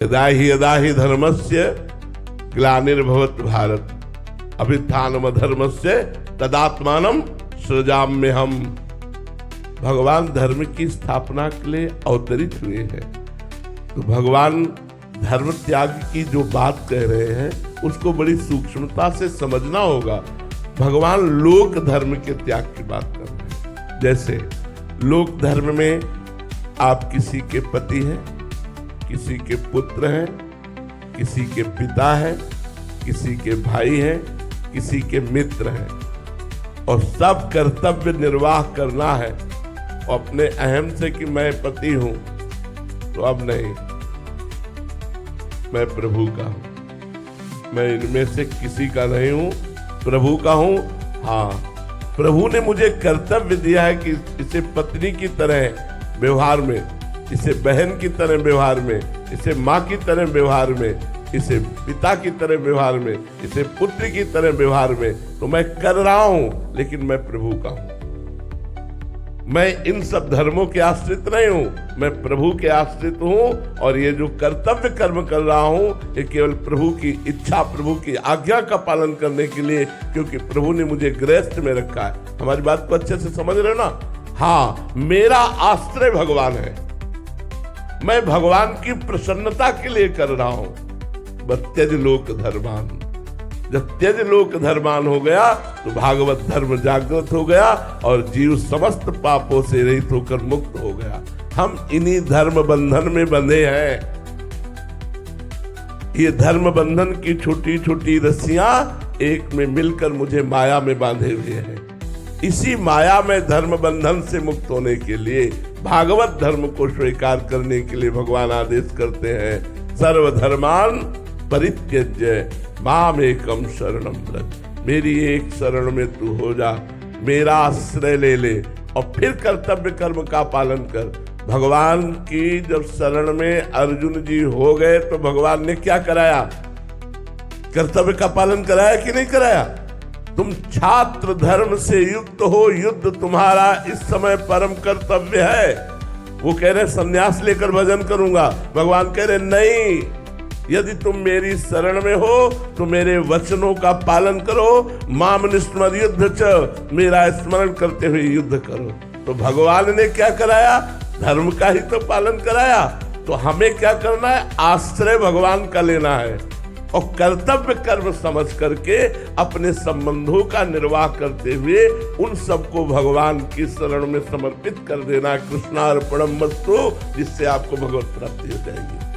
यदा हि धर्मस्य ग्लानिर्भवत् भारत अभ्युत्थानमधर्मस्य तदात्मानं सृजाम्यहम्। भगवान धर्म की स्थापना के लिए अवतरित हुए हैं। तो भगवान धर्म त्याग की जो बात कह रहे हैं उसको बड़ी सूक्ष्मता से समझना होगा। भगवान लोक धर्म के त्याग की बात कर रहे हैं। जैसे लोक धर्म में आप किसी के पति हैं, किसी के पुत्र हैं, किसी के पिता हैं, किसी के भाई हैं, किसी के मित्र हैं, और सब कर्तव्य निर्वाह करना है। अपने अहम से कि मैं पति हूं, तो अब नहीं, मैं प्रभु का हूं, मैं इनमें से किसी का नहीं हूं, प्रभु का हूं। हाँ, प्रभु ने मुझे कर्तव्य दिया है कि इसे पत्नी की तरह व्यवहार में, इसे बहन की तरह व्यवहार में, इसे माँ की तरह व्यवहार में, इसे पिता की तरह व्यवहार में, इसे पुत्र की तरह व्यवहार में, तो मैं कर रहा हूं, लेकिन मैं प्रभु का हूं। मैं इन सब धर्मों के आश्रित नहीं हूं, मैं प्रभु के आश्रित हूं। और ये जो कर्तव्य कर्म कर रहा हूं, ये केवल प्रभु की इच्छा, प्रभु की आज्ञा का पालन करने के लिए, क्योंकि प्रभु ने मुझे गृहस्थ में रखा है। हमारी बात को अच्छे से समझ रहे हो ना? हाँ, मेरा आश्रय भगवान है, मैं भगवान की प्रसन्नता के लिए कर रहा हूं। त्यज लोक धर्मान, जब त्यज लोक धर्मान हो गया तो भागवत धर्म जागृत हो गया और जीव समस्त पापों से रहित होकर मुक्त हो गया। हम इन्हीं धर्म बंधन में बंधे हैं। ये धर्म बंधन की छोटी छोटी रस्सियां एक में मिलकर मुझे माया में बांधे हुए हैं। इसी माया में धर्म बंधन से मुक्त होने के लिए, भागवत धर्म को स्वीकार करने के लिए भगवान आदेश करते हैं, सर्वधर्मान परित्यज्य मामेकम शरणम व्रज। मेरी एक शरण में तू हो जा, मेरा आश्रय ले ले, और फिर कर्तव्य कर्म का पालन कर। भगवान की जब शरण में अर्जुन जी हो गए तो भगवान ने क्या कराया? कर्तव्य का पालन कराया कि नहीं कराया? तुम छात्र धर्म से युक्त हो, युद्ध तुम्हारा इस समय परम कर्तव्य है। वो कह रहे संन्यास लेकर भजन करूंगा, भगवान कह रहे नहीं, यदि तुम मेरी शरण में हो तो मेरे वचनों का पालन करो। माम निस्मर युद्ध च, मेरा स्मरण करते हुए युद्ध करो। तो भगवान ने क्या कराया? धर्म का ही तो पालन कराया। तो हमें क्या करना है? आश्रय भगवान का लेना है और कर्तव्य कर्म समझ करके अपने संबंधों का निर्वाह करते हुए उन सबको भगवान की शरण में समर्पित कर देना। कृष्णार्पणमस्तु, जिससे आपको भगवत प्राप्ति हो जाएगी।